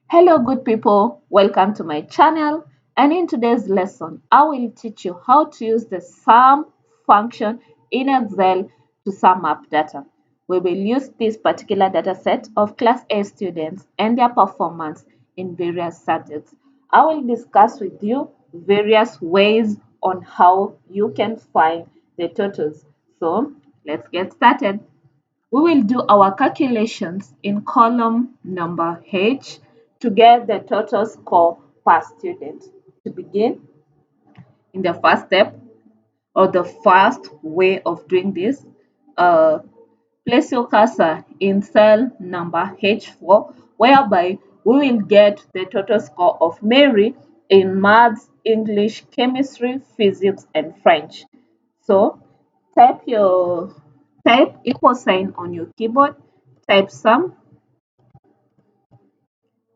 Hello, good people. Welcome to my channel. And in today's lesson, I will teach you how to use the sum function in Excel to sum up data. We will use this particular data set of Class A students and their performance in various subjects. I will discuss with you various ways on how you can find the totals. So let's get started. We will do our calculations in column number H to get the total score per student. To begin, in the first step or the first way of doing this, uh, place your cursor in cell number H4, whereby we will get the total score of Mary in maths, English, chemistry, physics, and French. So type equal sign on your keyboard, type sum,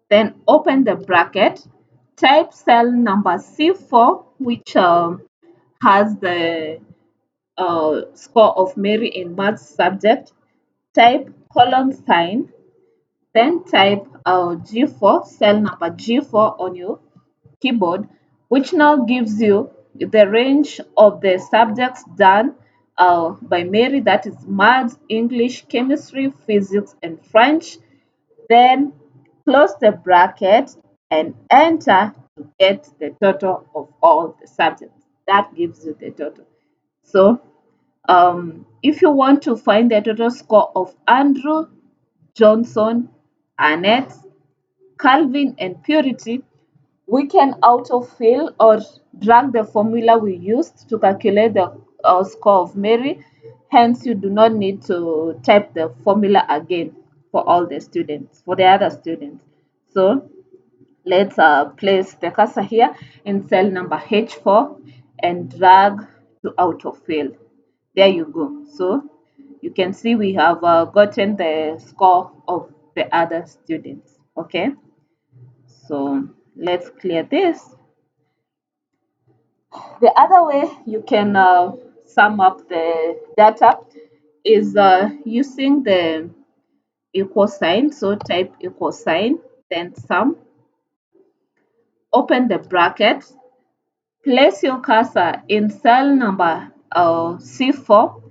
then open the bracket, type cell number C4, which has the score of Mary in maths subject, type colon sign, then type G4, cell number G4 on your keyboard, which now gives you the range of the subjects done by Mary, that is maths, English, chemistry, physics, and French. Then close the bracket and enter to get the total of all the subjects. That gives you the total. So if you want to find the total score of Andrew, Johnson, Annette, Calvin, and Purity, we can autofill or drag the formula we used to calculate the score of Mary. Hence, you do not need to type the formula again for all the students, for the other students. So let's place the cursor here in cell number H4 and drag to autofill. There you go. So you can see we have gotten the score of the other students. Okay, so let's clear this. The other way you can sum up the data is using the equal sign. So type equal sign, then sum, open the bracket, place your cursor in cell number C4,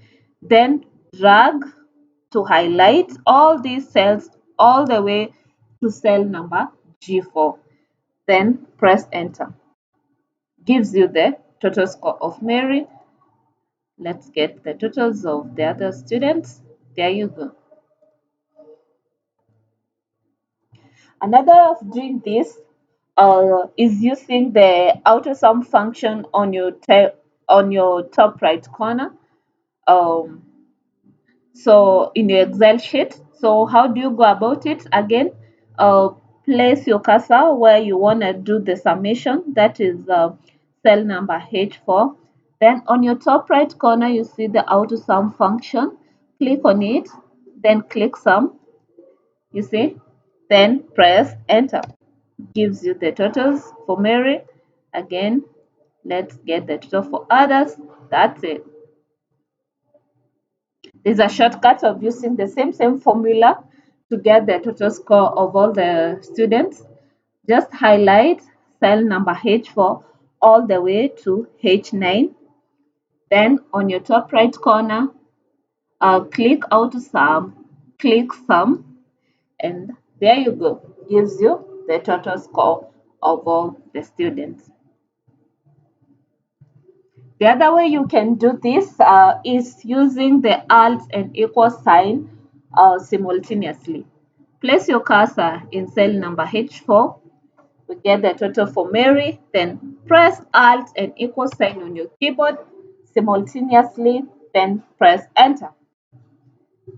then drag to highlight all these cells all the way to cell number G4. Then press enter. Gives you the total score of Mary. Let's get the totals of the other students. There you go. Another of doing this is using the auto sum function on your top right corner. Um, so in your Excel sheet. So how do you go about it? Again, uh, place your cursor where you want to do the summation. That is cell number H4. Then on your top right corner, you see the auto sum function. Click on it, then click sum. You see, then press enter. Gives you the totals for Mary. Again, let's get the total for others. That's it. There's a shortcut of using the same formula to get the total score of all the students. Just highlight cell number H4 all the way to H9. Then on your top right corner, click auto sum, click sum, and there you go. Gives you the total score of all the students. The other way you can do this is using the alt and equal sign simultaneously. Place your cursor in cell number H4. We get the total for Mary. Then press alt and equal sign on your keyboard simultaneously. Then press enter.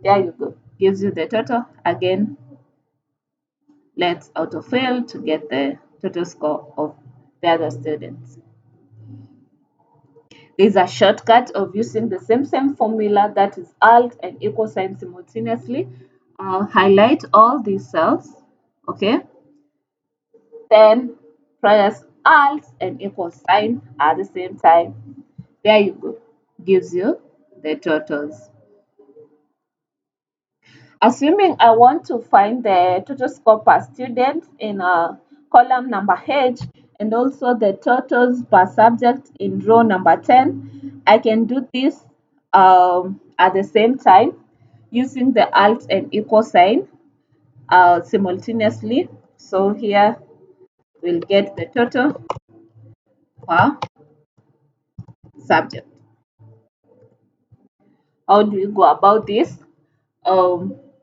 There you go. Gives you the total. Again, let's autofill to get the total score of the other students. There's a shortcut of using the same formula, that is alt and equal sign simultaneously. Highlight all these cells, okay? Then press alt and equal sign at the same time. There you go. Gives you the totals. Assuming I want to find the total score per student in column number H and also the totals per subject in row number 10, I can do this at the same time using the alt and equal sign simultaneously. So here we'll get the total per subject. How do you go about this?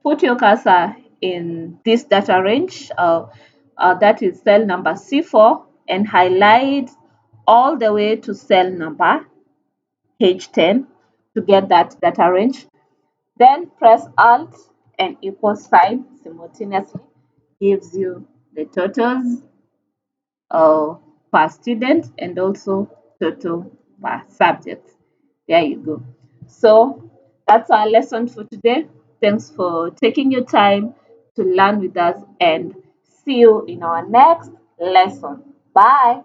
Put your cursor in this data range, that is cell number C4, and highlight all the way to cell number H10 to get that data range. Then press Alt and equal sign simultaneously, gives you the totals uh, per student and also total per subject. There you go. So that's our lesson for today. Thanks for taking your time to learn with us and see you in our next lesson. Bye.